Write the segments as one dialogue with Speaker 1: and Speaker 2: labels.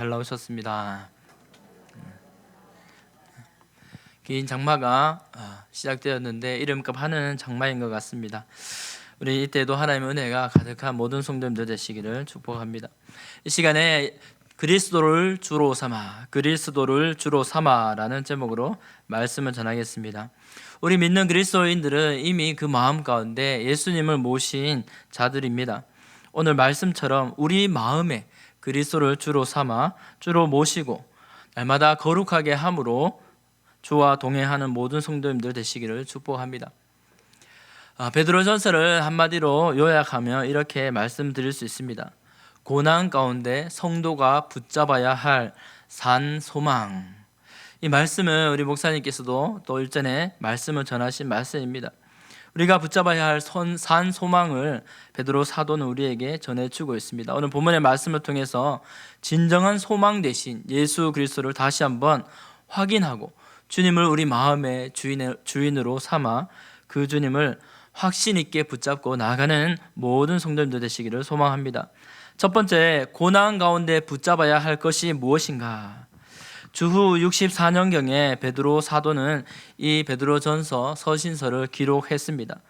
Speaker 1: 잘 나오셨습니다. 긴 장마가 시작되었는데 이름값 하는 장마인 것 같습니다. 우리 이때도 하나님의 은혜가 가득한 모든 성도님들 되시기를 축복합니다. 이 시간에 그리스도를 주로 삼아라는 제목으로 말씀을 전하겠습니다. 우리 믿는 그리스도인들은 이미 그 마음 가운데 예수님을 모신 자들입니다. 오늘 말씀처럼 우리 마음에 그리스도를 주로 삼아 주로 모시고 날마다 거룩하게 함으로 주와 동행하는 모든 성도님들 되시기를 축복합니다. 베드로전서를 한마디로 요약하며 이렇게 말씀드릴 수 있습니다. 고난 가운데 성도가 붙잡아야 할 산 소망. 이 말씀은 우리 목사님께서도 또 일전에 말씀을 전하신 말씀입니다. 우리가 붙잡아야 할 산 소망을 베드로 사도는 우리에게 전해주고 있습니다. 오늘 본문의 말씀을 통해서 진정한 소망 대신 예수 그리스도를 다시 한번 확인하고 주님을 우리 마음의 주인으로 삼아 그 주님을 확신 있게 붙잡고 나아가는 모든 성도님들 되시기를 소망합니다. 첫 번째, 고난 가운데 붙잡아야 할 것이 무엇인가? 주후 64년경에 베드로 사도는 이 베드로전서 서신서를 기록했습니다.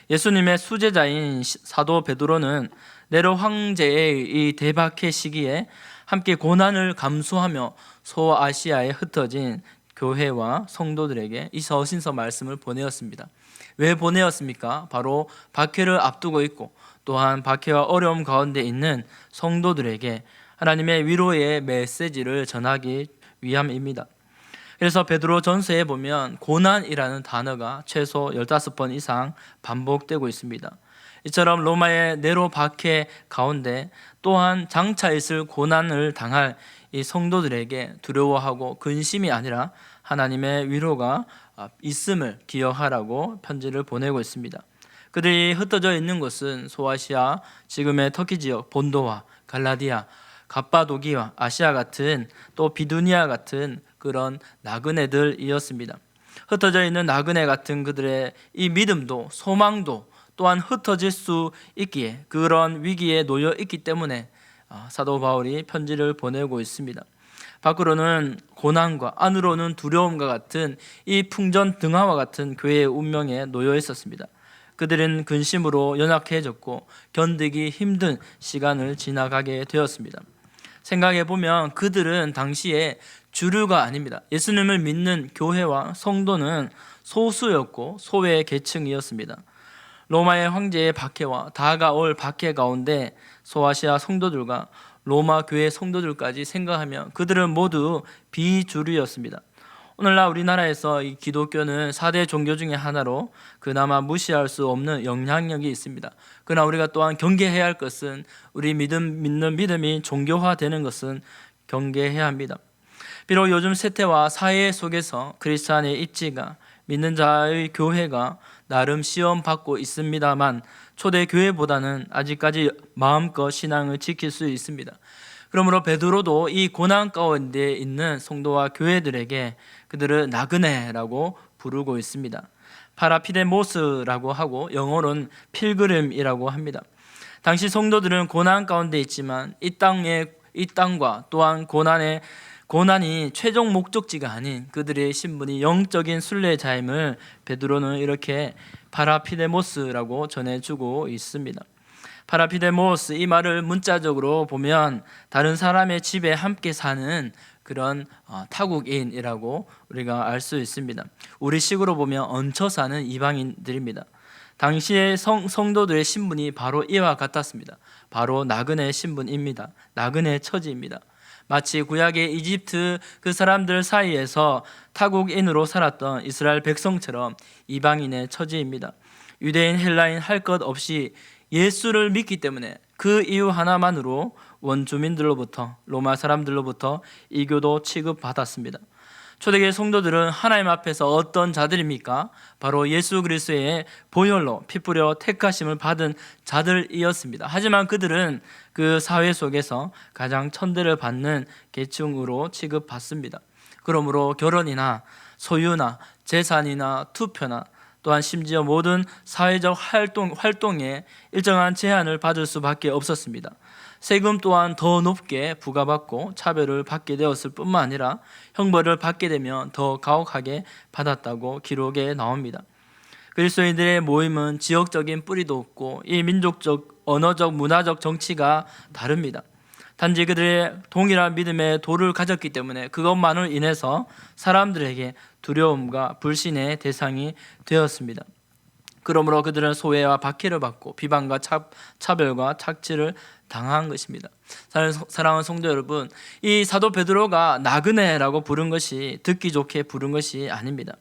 Speaker 1: 예수님의 수제자인 사도 베드로는 네로 황제의 이 대박해 시기에 함께 고난을 감수하며 소아시아에 흩어진 교회와 성도들에게 이 서신서 말씀을 보내었습니다. 왜 보내었습니까? 바로 박해를 앞두고 있고 또한 박해와 어려움 가운데 있는 성도들에게 하나님의 위로의 메시지를 전하기 위함입니다. 그래서 베드로 전서에 보면 고난이라는 단어가 최소 15번 이상 반복되고 있습니다. 이처럼 로마의 네로 박해 가운데 또한 장차 있을 고난을 당할 이 성도들에게 두려워하고 근심이 아니라 하나님의 위로가 있음을 기억하라고 편지를 보내고 있습니다. 그들이 흩어져 있는 곳은 소아시아, 지금의 터키 지역, 본도와 갈라디아, 갑바도기와 아시아 같은 또 비두니아 같은 그런 나그네들이었습니다. 흩어져 있는 나그네 같은 그들의 이 믿음도 소망도 또한 흩어질 수 있기에 그런 위기에 놓여 있기 때문에 사도 바울이 편지를 보내고 있습니다. 밖으로는 고난과 안으로는 두려움과 같은 이 풍전등화와 같은 교회의 운명에 놓여 있었습니다. 그들은 근심으로 연약해졌고 견디기 힘든 시간을 지나가게 되었습니다. 생각해보면 그들은 당시에 주류가 아닙니다. 예수님을 믿는 교회와 성도는 소수였고 소외 계층이었습니다. 로마의 황제의 박해와 다가올 박해 가운데 소아시아 성도들과 로마 교회 성도들까지 생각하면 그들은 모두 비주류였습니다. 오늘날 우리나라에서 이 기독교는 4대 종교 중에 하나로 그나마 무시할 수 없는 영향력이 있습니다. 그러나 우리가 또한 경계해야 할 것은 우리 믿는 믿음이 종교화되는 것은 경계해야 합니다. 비록 요즘 세태와 사회 속에서 그리스도인의 입지가 믿는 자의 교회가 나름 시험받고 있습니다만 초대 교회보다는 아직까지 마음껏 신앙을 지킬 수 있습니다. 그러므로 베드로도 이 고난 가운데 있는 성도와 교회들에게 그들을 나그네라고 부르고 있습니다. 파라피데모스라고 하고 영어로는 필그림이라고 합니다. 당시 성도들은 고난 가운데 있지만 이 땅과 또한 고난이 최종 목적지가 아닌 그들의 신분이 영적인 순례자임을 베드로는 이렇게 파라피데모스라고 전해주고 있습니다. 파라피데모스, 이 말을 문자적으로 보면 다른 사람의 집에 함께 사는 그런 타국인이라고 우리가 알 수 있습니다. 우리 식으로 보면 얹혀 사는 이방인들입니다. 당시의 성도들의 신분이 바로 이와 같았습니다. 바로 나그네 신분입니다. 나그네 처지입니다. 마치 구약의 이집트 그 사람들 사이에서 타국인으로 살았던 이스라엘 백성처럼 이방인의 처지입니다. 유대인, 헬라인 할 것 없이 예수를 믿기 때문에 그 이유 하나만으로 원주민들로부터 로마 사람들로부터 이교도 취급받았습니다. 초대교회 성도들은 하나님 앞에서 어떤 자들입니까? 바로 예수 그리스도의 보혈로 피 뿌려 택하심을 받은 자들이었습니다. 하지만 그들은 그 사회 속에서 가장 천대를 받는 계층으로 취급받습니다. 그러므로 결혼이나 소유나 재산이나 투표나 또한 심지어 모든 사회적 활동에 일정한 제한을 받을 수밖에 없었습니다. 세금 또한 더 높게 부과받고 차별을 받게 되었을 뿐만 아니라 형벌을 받게 되면 더 가혹하게 받았다고 기록에 나옵니다. 그리스도인들의 모임은 지역적인 뿌리도 없고 이 민족적, 언어적, 문화적 정치가 다릅니다. 단지 그들의 동일한 믿음의 도를 가졌기 때문에 그것만으로 인해서 사람들에게 두려움과 불신의 대상이 되었습니다. 그러므로 그들은 소외와 박해를 받고 비방과 차별과 착취를 당한 것입니다. 사랑하는 성도 여러분, 이 사도 베드로가 나그네라고 부른 것이 듣기 좋게 부른 것이 아닙니다.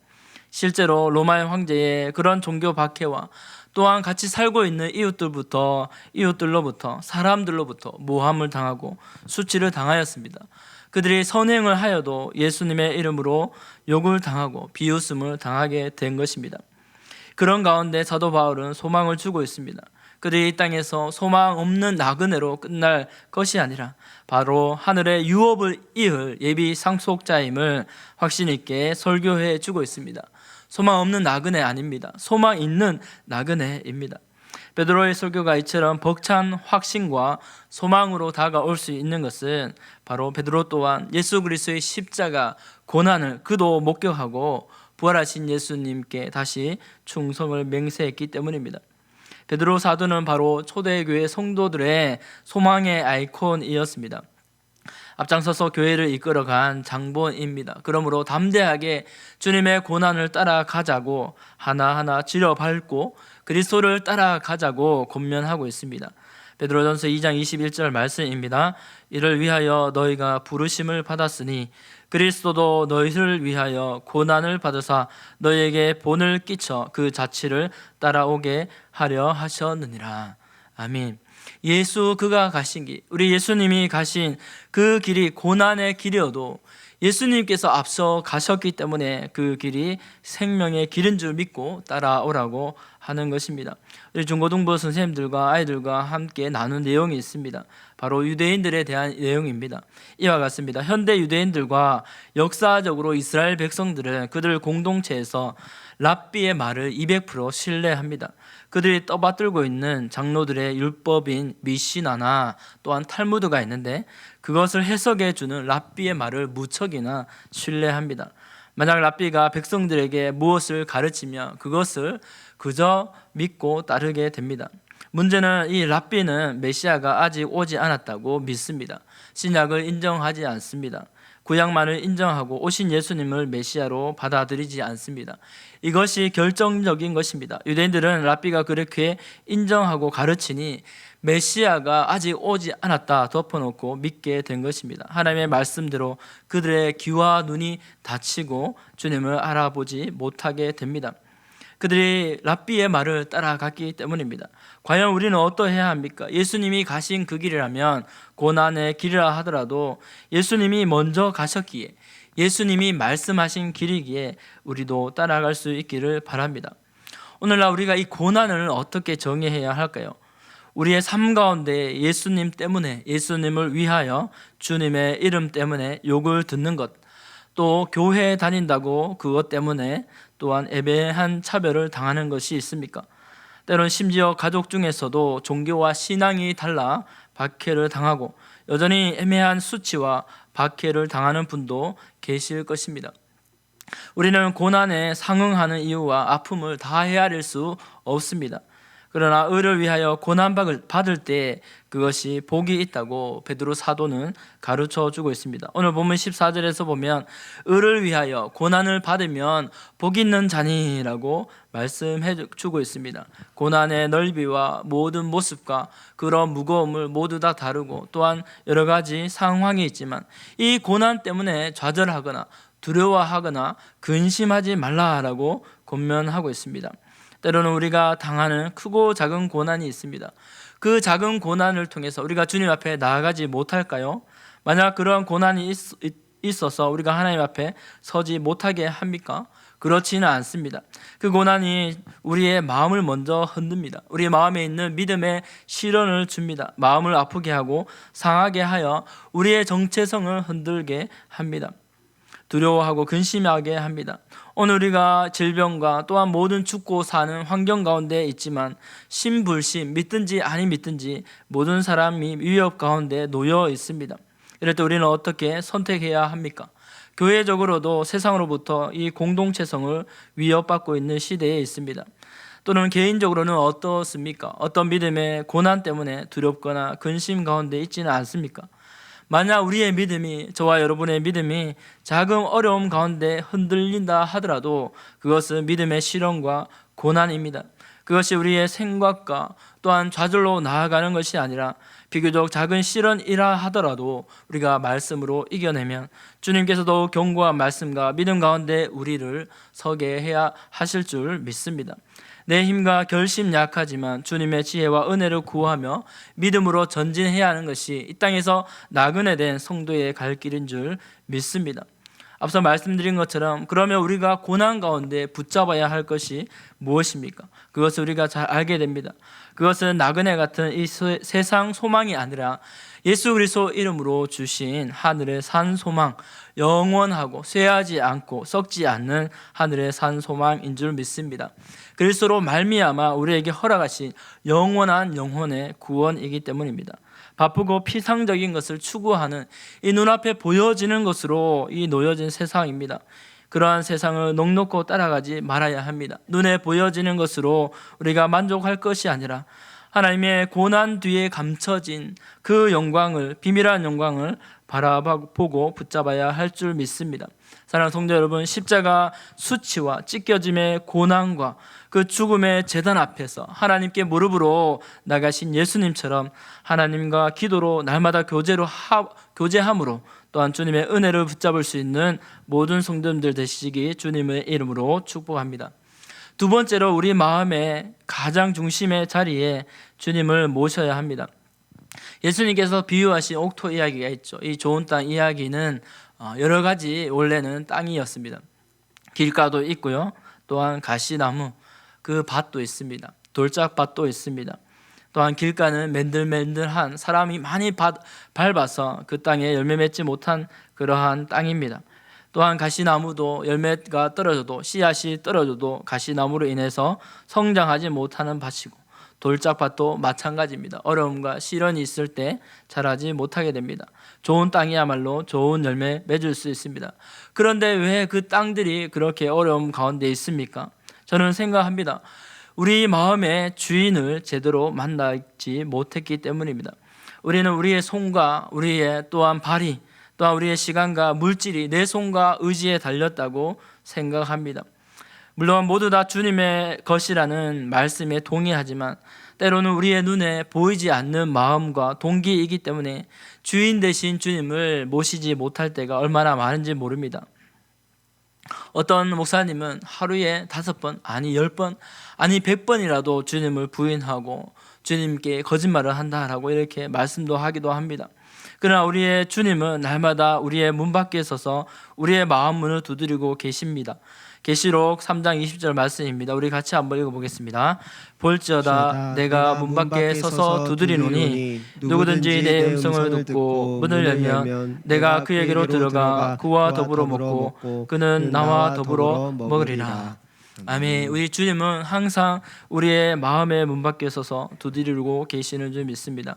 Speaker 1: 실제로 로마의 황제의 그런 종교 박해와 또한 같이 살고 있는 이웃들로부터 사람들로부터 모함을 당하고 수치를 당하였습니다. 그들이 선행을 하여도 예수님의 이름으로 욕을 당하고 비웃음을 당하게 된 것입니다. 그런 가운데 사도 바울은 소망을 주고 있습니다. 그들이 이 땅에서 소망 없는 나그네로 끝날 것이 아니라 바로 하늘의 유업을 이을 예비 상속자임을 확신 있게 설교해 주고 있습니다. 소망 없는 나그네 아닙니다. 소망 있는 나그네입니다. 베드로의 설교가 이처럼 벅찬 확신과 소망으로 다가올 수 있는 것은 바로 베드로 또한 예수 그리스도의 십자가 고난을 그도 목격하고 부활하신 예수님께 다시 충성을 맹세했기 때문입니다. 베드로 사도는 바로 초대교회 성도들의 소망의 아이콘이었습니다. 앞장서서 교회를 이끌어간 장본입니다. 그러므로 담대하게 주님의 고난을 따라가자고 하나하나 지려밟고 그리스도를 따라가자고 권면하고 있습니다. 베드로전서 2장 21절 말씀입니다. 이를 위하여 너희가 부르심을 받았으니 그리스도도 너희를 위하여 고난을 받으사 너희에게 본을 끼쳐 그 자취를 따라오게 하려 하셨느니라. 아멘. 예수 그가 가신 길, 우리 예수님이 가신 그 길이 고난의 길이어도 예수님께서 앞서 가셨기 때문에 그 길이 생명의 길인 줄 믿고 따라오라고 하는 것입니다. 우리 중고등부 선생님들과 아이들과 함께 나눈 내용이 있습니다. 바로 유대인들에 대한 내용입니다. 이와 같습니다. 현대 유대인들과 역사적으로 이스라엘 백성들은 그들 공동체에서 랍비의 말을 200% 신뢰합니다. 그들이 떠받들고 있는 장로들의 율법인 미시나나 또한 탈무드가 있는데 그것을 해석해 주는 랍비의 말을 무척이나 신뢰합니다. 만약 랍비가 백성들에게 무엇을 가르치면 그것을 그저 믿고 따르게 됩니다. 문제는 이 랍비는 메시아가 아직 오지 않았다고 믿습니다. 신약을 인정하지 않습니다. 구약만을 인정하고 오신 예수님을 메시아로 받아들이지 않습니다. 이것이 결정적인 것입니다. 유대인들은 랍비가 그렇게 인정하고 가르치니 메시아가 아직 오지 않았다 덮어놓고 믿게 된 것입니다. 하나님의 말씀대로 그들의 귀와 눈이 닫히고 주님을 알아보지 못하게 됩니다. 그들이 랍비의 말을 따라갔기 때문입니다. 과연 우리는 어떠해야 합니까? 예수님이 가신 그 길이라면 고난의 길이라 하더라도 예수님이 먼저 가셨기에 예수님이 말씀하신 길이기에 우리도 따라갈 수 있기를 바랍니다. 오늘날 우리가 이 고난을 어떻게 정의해야 할까요? 우리의 삶 가운데 예수님 때문에, 예수님을 위하여 주님의 이름 때문에 욕을 듣는 것, 또 교회에 다닌다고 그것 때문에 또한 애매한 차별을 당하는 것이 있습니까? 때론 심지어 가족 중에서도 종교와 신앙이 달라 박해를 당하고 여전히 애매한 수치와 박해를 당하는 분도 계실 것입니다. 우리는 고난에 상응하는 이유와 아픔을 다 헤아릴 수 없습니다. 그러나 의를 위하여 고난받을 때 그것이 복이 있다고 베드로 사도는 가르쳐 주고 있습니다. 오늘 본문 14절에서 보면 의를 위하여 고난을 받으면 복 있는 자니라고 말씀해 주고 있습니다. 고난의 넓이와 모든 모습과 그런 무거움을 모두 다 다르고 또한 여러 가지 상황이 있지만 이 고난 때문에 좌절하거나 두려워하거나 근심하지 말라라고 권면하고 있습니다. 때로는 우리가 당하는 크고 작은 고난이 있습니다. 그 작은 고난을 통해서 우리가 주님 앞에 나아가지 못할까요? 만약 그러한 고난이 있어서 우리가 하나님 앞에 서지 못하게 합니까? 그렇지는 않습니다. 그 고난이 우리의 마음을 먼저 흔듭니다. 우리의 마음에 있는 믿음의 시련을 줍니다. 마음을 아프게 하고 상하게 하여 우리의 정체성을 흔들게 합니다. 두려워하고 근심하게 합니다. 오늘 우리가 질병과 또한 모든 죽고 사는 환경 가운데 있지만 신불신, 믿든지 아니 믿든지 모든 사람이 위협 가운데 놓여 있습니다. 이럴 때 우리는 어떻게 선택해야 합니까? 교회적으로도 세상으로부터 이 공동체성을 위협받고 있는 시대에 있습니다. 또는 개인적으로는 어떻습니까? 어떤 믿음의 고난 때문에 두렵거나 근심 가운데 있지는 않습니까? 만약 우리의 믿음이, 저와 여러분의 믿음이 작은 어려움 가운데 흔들린다 하더라도 그것은 믿음의 시련과 고난입니다. 그것이 우리의 생각과 또한 좌절로 나아가는 것이 아니라 비교적 작은 시련이라 하더라도 우리가 말씀으로 이겨내면 주님께서도 견고한 말씀과 믿음 가운데 우리를 서게 해야 하실 줄 믿습니다. 내 힘과 결심 약하지만 주님의 지혜와 은혜를 구하며 믿음으로 전진해야 하는 것이 이 땅에서 나그네 된 성도의 갈 길인 줄 믿습니다. 앞서 말씀드린 것처럼 그러면 우리가 고난 가운데 붙잡아야 할 것이 무엇입니까? 그것을 우리가 잘 알게 됩니다. 그것은 나그네 같은 이 세상 소망이 아니라 예수 그리스도 이름으로 주신 하늘의 산 소망, 영원하고 쇠하지 않고 썩지 않는 하늘의 산 소망인 줄 믿습니다. 그리스도로 말미암아 우리에게 허락하신 영원한 영혼의 구원이기 때문입니다. 바쁘고 피상적인 것을 추구하는 이 눈앞에 보여지는 것으로 이 놓여진 세상입니다. 그러한 세상을 넉넉히 따라가지 말아야 합니다. 눈에 보여지는 것으로 우리가 만족할 것이 아니라 하나님의 고난 뒤에 감춰진 그 영광을, 비밀한 영광을 바라보고 붙잡아야 할 줄 믿습니다. 사랑하는 성도 여러분, 십자가 수치와 찢겨짐의 고난과 그 죽음의 제단 앞에서 하나님께 무릎으로 나가신 예수님처럼 하나님과 기도로 날마다 교제함으로 또한 주님의 은혜를 붙잡을 수 있는 모든 성도님들 되시기 주님의 이름으로 축복합니다. 두 번째로 우리 마음의 가장 중심의 자리에 주님을 모셔야 합니다. 예수님께서 비유하신 옥토 이야기가 있죠. 이 좋은 땅 이야기는 여러 가지 원래는 땅이었습니다. 길가도 있고요. 또한 가시나무, 그 밭도 있습니다. 돌짝밭도 있습니다. 또한 길가는 맨들맨들한 사람이 많이 밟아서 그 땅에 열매 맺지 못한 그러한 땅입니다. 또한 가시나무도 열매가 떨어져도 씨앗이 떨어져도 가시나무로 인해서 성장하지 못하는 밭이고 돌짝밭도 마찬가지입니다. 어려움과 시련이 있을 때 자라지 못하게 됩니다. 좋은 땅이야말로 좋은 열매 맺을 수 있습니다. 그런데 왜 그 땅들이 그렇게 어려움 가운데 있습니까? 저는 생각합니다. 우리 마음의 주인을 제대로 만나지 못했기 때문입니다. 우리는 우리의 손과 우리의 또한 발이 또한 우리의 시간과 물질이 내 손과 의지에 달렸다고 생각합니다. 물론 모두 다 주님의 것이라는 말씀에 동의하지만 때로는 우리의 눈에 보이지 않는 마음과 동기이기 때문에 주인 되신 주님을 모시지 못할 때가 얼마나 많은지 모릅니다. 어떤 목사님은 하루에 5번, 아니 10번, 아니 100번이라도 주님을 부인하고 주님께 거짓말을 한다라고 이렇게 말씀도 하기도 합니다. 그러나 우리의 주님은 날마다 우리의 문 밖에 서서 우리의 마음 문을 두드리고 계십니다. 계시록 3장 20절 말씀입니다. 우리 같이 한번 읽어보겠습니다. 볼지어다 내가 문 밖에 서서 두드리노니 누구든지 내 음성을 듣고 문을 열면 내가 그에게로 들어가 그와 더불어 먹고 그는 나와 더불어 먹으리라. 아멘. 우리 주님은 항상 우리의 마음의 문 밖에 서서 두드리고 계시는 줄 믿습니다.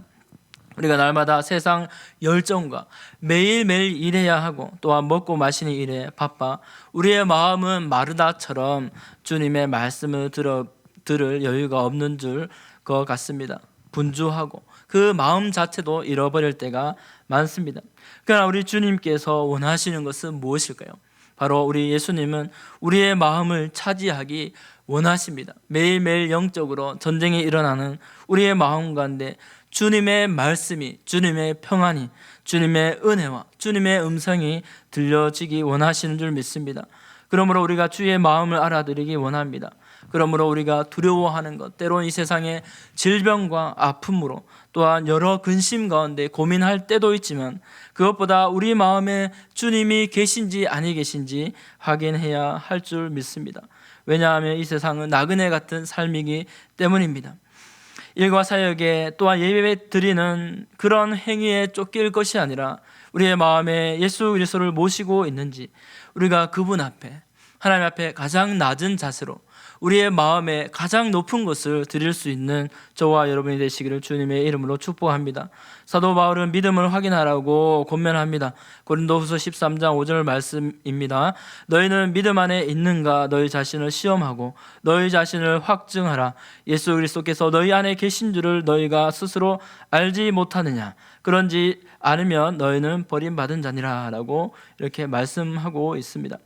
Speaker 1: 우리가 날마다 세상 열정과 매일매일 일해야 하고 또한 먹고 마시는 일에 바빠 우리의 마음은 마르다처럼 주님의 말씀을 들을 여유가 없는 줄 것 같습니다. 분주하고 그 마음 자체도 잃어버릴 때가 많습니다. 그러나 우리 주님께서 원하시는 것은 무엇일까요? 바로 우리 예수님은 우리의 마음을 차지하기 원하십니다. 매일매일 영적으로 전쟁이 일어나는 우리의 마음 가운데 주님의 말씀이, 주님의 평안이, 주님의 은혜와 주님의 음성이 들려지기 원하시는 줄 믿습니다. 그러므로 우리가 주의 마음을 알아들이기 원합니다. 그러므로 우리가 두려워하는 것, 때로는 이 세상의 질병과 아픔으로 또한 여러 근심 가운데 고민할 때도 있지만 그것보다 우리 마음에 주님이 계신지 아니 계신지 확인해야 할 줄 믿습니다. 왜냐하면 이 세상은 나그네 같은 삶이기 때문입니다. 일과 사역에 또한 예배 드리는 그런 행위에 쫓길 것이 아니라 우리의 마음에 예수 그리스도를 모시고 있는지, 우리가 그분 앞에, 하나님 앞에 가장 낮은 자세로 우리의 마음에 가장 높은 것을 드릴 수 있는 저와 여러분이 되시기를 주님의 이름으로 축복합니다. 사도 바울은 믿음을 확인하라고 권면합니다. 고린도후서 13장 5절 말씀입니다. 너희는 믿음 안에 있는가? 너희 자신을 시험하고 너희 자신을 확증하라. 예수 그리스도께서 너희 안에 계신 줄을 너희가 스스로 알지 못하느냐? 그런지 않으면 너희는 버림받은 자니라 라고 이렇게 말씀하고 있습니다.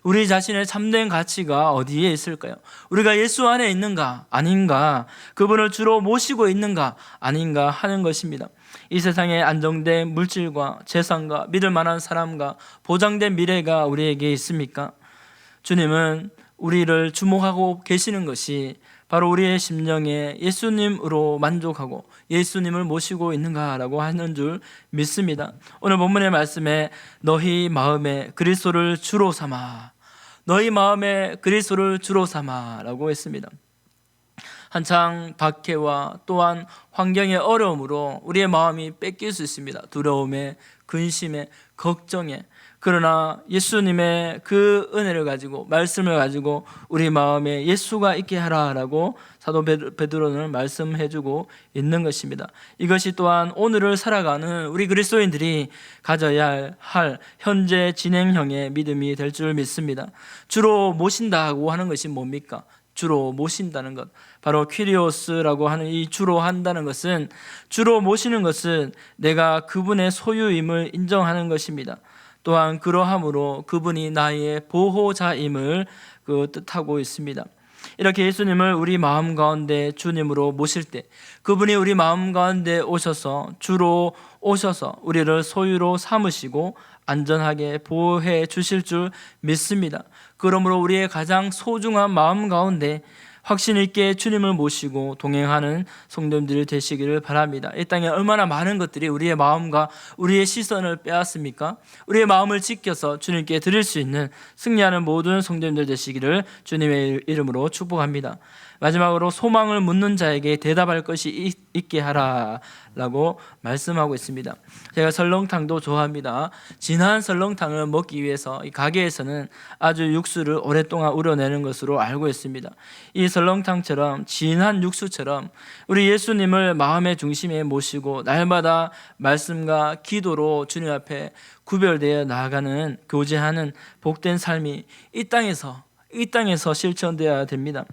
Speaker 1: 우리 자신의 참된 가치가 어디에 있을까요? 우리가 예수 안에 있는가 아닌가, 그분을 주로 모시고 있는가 아닌가 하는 것입니다. 이 세상에 안정된 물질과 재산과 믿을 만한 사람과 보장된 미래가 우리에게 있습니까? 주님은 우리를 주목하고 계시는 것이 바로 우리의 심령에 예수님으로 만족하고 예수님을 모시고 있는가라고 하는 줄 믿습니다. 오늘 본문의 말씀에 너희 마음에 그리스도를 주로 삼아, 너희 마음에 그리스도를 주로 삼아라고 했습니다. 한창 박해와 또한 환경의 어려움으로 우리의 마음이 뺏길 수 있습니다. 두려움에, 근심에, 걱정에. 그러나 예수님의 그 은혜를 가지고, 말씀을 가지고 우리 마음에 예수가 있게 하라라고 사도 베드로는 말씀해주고 있는 것입니다. 이것이 또한 오늘을 살아가는 우리 그리스도인들이 가져야 할 현재 진행형의 믿음이 될 줄 믿습니다. 주로 모신다고 하는 것이 뭡니까? 주로 모신다는 것, 바로 퀴리오스라고 하는 이 주로 한다는 것은, 주로 모시는 것은 내가 그분의 소유임을 인정하는 것입니다. 또한 그러함으로 그분이 나의 보호자임을 뜻하고 있습니다. 이렇게 예수님을 우리 마음 가운데 주님으로 모실 때, 그분이 우리 마음 가운데 오셔서 주로 오셔서 우리를 소유로 삼으시고 안전하게 보호해 주실 줄 믿습니다. 그러므로 우리의 가장 소중한 마음 가운데 확신 있게 주님을 모시고 동행하는 성도님들이 되시기를 바랍니다. 이 땅에 얼마나 많은 것들이 우리의 마음과 우리의 시선을 빼앗습니까? 우리의 마음을 지켜서 주님께 드릴 수 있는 승리하는 모든 성도님들 되시기를 주님의 이름으로 축복합니다. 마지막으로 소망을 묻는 자에게 대답할 것이 있게 하라라고 말씀하고 있습니다. 제가 설렁탕도 좋아합니다. 진한 설렁탕을 먹기 위해서 이 가게에서는 아주 육수를 오랫동안 우려내는 것으로 알고 있습니다. 이 설렁탕처럼 진한 육수처럼 우리 예수님을 마음의 중심에 모시고 날마다 말씀과 기도로 주님 앞에 구별되어 나아가는, 교제하는 복된 삶이 이 땅에서 실천되어야 됩니다.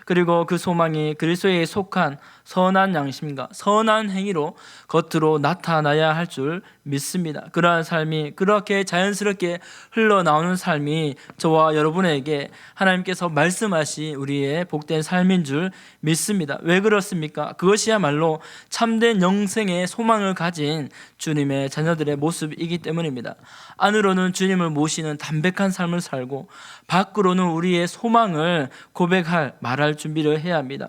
Speaker 1: 그리고 그 소망이 그리스도에 속한 선한 양심과 선한 행위로 겉으로 나타나야 할 줄 믿습니다. 그러한 삶이, 그렇게 자연스럽게 흘러나오는 삶이 저와 여러분에게 하나님께서 말씀하신 우리의 복된 삶인 줄 믿습니다. 왜 그렇습니까? 그것이야말로 참된 영생의 소망을 가진 주님의 자녀들의 모습이기 때문입니다. 안으로는 주님을 모시는 담백한 삶을 살고 밖으로는 우리의 소망을 고백할, 말할 준비를 해야 합니다.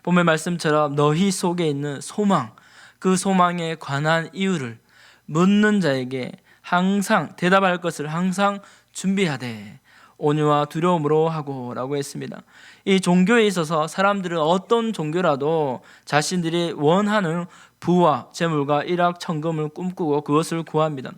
Speaker 1: 본문 말씀처럼 너희 속에 있는 소망, 그 소망에 관한 이유를 묻는 자에게 항상 대답할 것을 항상 준비하되 온유와 두려움으로 하고 라고 했습니다. 이 종교에 있어서 사람들은 어떤 종교라도 자신들이 원하는 부와 재물과 일확천금을 꿈꾸고 그것을 구합니다.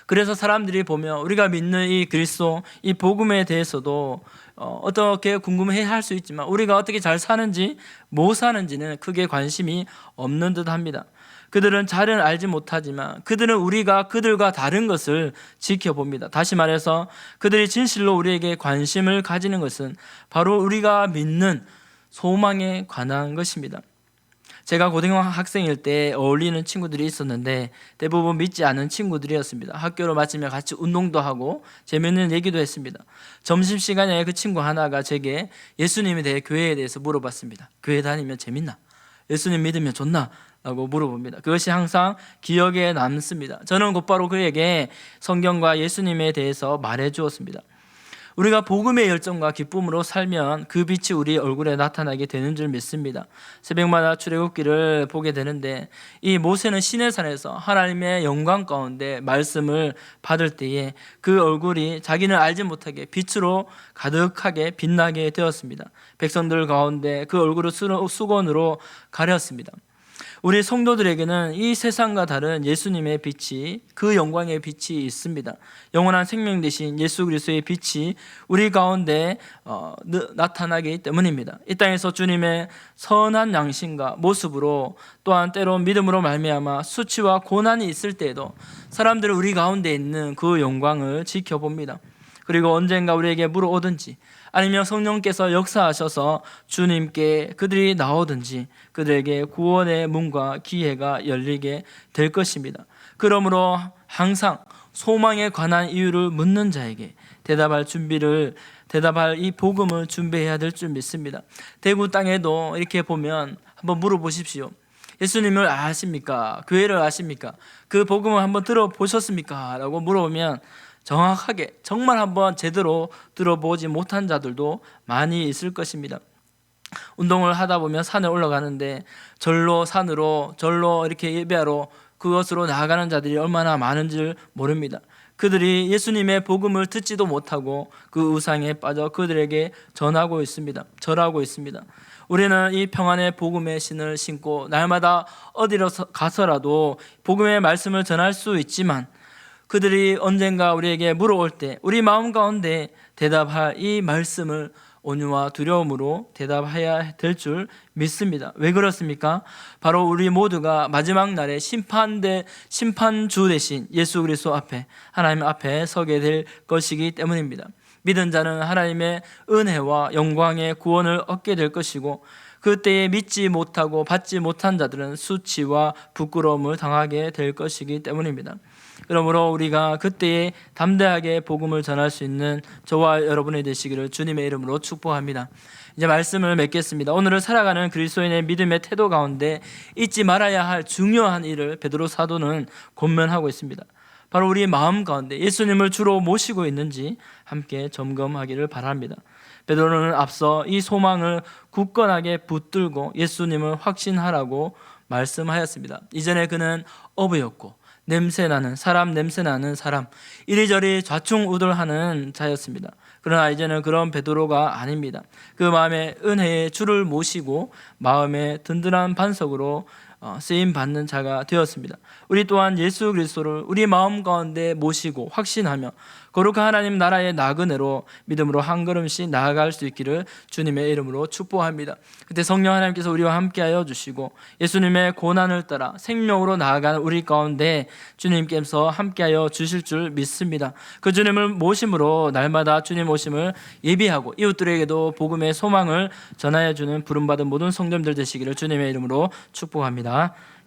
Speaker 1: 그래서 사람들이 보면 우리가 믿는 이 그리스도, 이 복음에 대해서도 어떻게 궁금해 할 수 있지만 우리가 어떻게 잘 사는지 못 사는지는 크게 관심이 없는 듯 합니다. 그들은 잘은 알지 못하지만 그들은 우리가 그들과 다른 것을 지켜봅니다. 다시 말해서 그들이 진실로 우리에게 관심을 가지는 것은 바로 우리가 믿는 소망에 관한 것입니다. 제가 고등학생일 때 어울리는 친구들이 있었는데 대부분 믿지 않은 친구들이었습니다. 학교를 마치면 같이 운동도 하고 재미있는 얘기도 했습니다. 점심시간에 그 친구 하나가 제게 예수님에 대해, 교회에 대해서 물어봤습니다. 교회 다니면 재밌나? 예수님 믿으면 좋나? 라고 물어봅니다. 그것이 항상 기억에 남습니다. 저는 곧바로 그에게 성경과 예수님에 대해서 말해 주었습니다. 우리가 복음의 열정과 기쁨으로 살면 그 빛이 우리 얼굴에 나타나게 되는 줄 믿습니다. 새벽마다 출애굽기를 보게 되는데 이 모세는 시내산에서 하나님의 영광 가운데 말씀을 받을 때에 그 얼굴이 자기는 알지 못하게 빛으로 가득하게 빛나게 되었습니다. 백성들 가운데 그 얼굴을 수건으로 가렸습니다. 우리 성도들에게는 이 세상과 다른 예수님의 빛이, 그 영광의 빛이 있습니다. 영원한 생명 되신 예수 그리스도의 빛이 우리 가운데 나타나기 때문입니다. 이 땅에서 주님의 선한 양심과 모습으로, 또한 때론 믿음으로 말미암아 수치와 고난이 있을 때에도 사람들은 우리 가운데 있는 그 영광을 지켜봅니다. 그리고 언젠가 우리에게 물어오든지, 아니면 성령께서 역사하셔서 주님께 그들이 나오든지 그들에게 구원의 문과 기회가 열리게 될 것입니다. 그러므로 항상 소망에 관한 이유를 묻는 자에게 대답할 이 복음을 준비해야 될 줄 믿습니다. 대구 땅에도 이렇게 보면 한번 물어보십시오. 예수님을 아십니까? 교회를 아십니까? 그 복음을 한번 들어보셨습니까? 라고 물어보면 정확하게 정말 한번 제대로 들어보지 못한 자들도 많이 있을 것입니다. 운동을 하다 보면 산에 올라가는데 절로 산으로, 절로 이렇게 예배하러 그것으로 나아가는 자들이 얼마나 많은지를 모릅니다. 그들이 예수님의 복음을 듣지도 못하고 그 우상에 빠져 그들에게 절하고 있습니다. 우리는 이 평안의 복음의 신을 신고 날마다 어디로 가서라도 복음의 말씀을 전할 수 있지만, 그들이 언젠가 우리에게 물어올 때 우리 마음 가운데 대답할 이 말씀을 온유와 두려움으로 대답해야 될 줄 믿습니다. 왜 그렇습니까? 바로 우리 모두가 마지막 날에 심판주 대신 예수 그리스도 앞에, 하나님 앞에 서게 될 것이기 때문입니다. 믿은 자는 하나님의 은혜와 영광의 구원을 얻게 될 것이고, 그때에 믿지 못하고 받지 못한 자들은 수치와 부끄러움을 당하게 될 것이기 때문입니다. 그러므로 우리가 그때에 담대하게 복음을 전할 수 있는 저와 여러분이 되시기를 주님의 이름으로 축복합니다. 이제 말씀을 맺겠습니다. 오늘을 살아가는 그리스도인의 믿음의 태도 가운데 잊지 말아야 할 중요한 일을 베드로 사도는 권면하고 있습니다. 바로 우리 마음 가운데 예수님을 주로 모시고 있는지 함께 점검하기를 바랍니다. 베드로는 앞서 이 소망을 굳건하게 붙들고 예수님을 확신하라고 말씀하였습니다. 이전에 그는 어부였고 사람 냄새나는 사람, 이리저리 좌충우돌하는 자였습니다. 그러나 이제는 그런 베드로가 아닙니다. 그 마음에 은혜의 주를 모시고 마음의 든든한 반석으로 쓰임 받는 자가 되었습니다. 우리 또한 예수 그리스도를 우리 마음 가운데 모시고 확신하며 거룩한 하나님 나라의 나그네로 믿음으로 한 걸음씩 나아갈 수 있기를 주님의 이름으로 축복합니다. 그때 성령 하나님께서 우리와 함께하여 주시고 예수님의 고난을 따라 생명으로 나아가는 우리 가운데 주님께서 함께하여 주실 줄 믿습니다. 그 주님을 모심으로 날마다 주님 오심을 예비하고 이웃들에게도 복음의 소망을 전하여 주는 부름받은 모든 성도님들 되시기를 주님의 이름으로 축복합니다.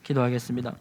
Speaker 1: 기도하겠습니다.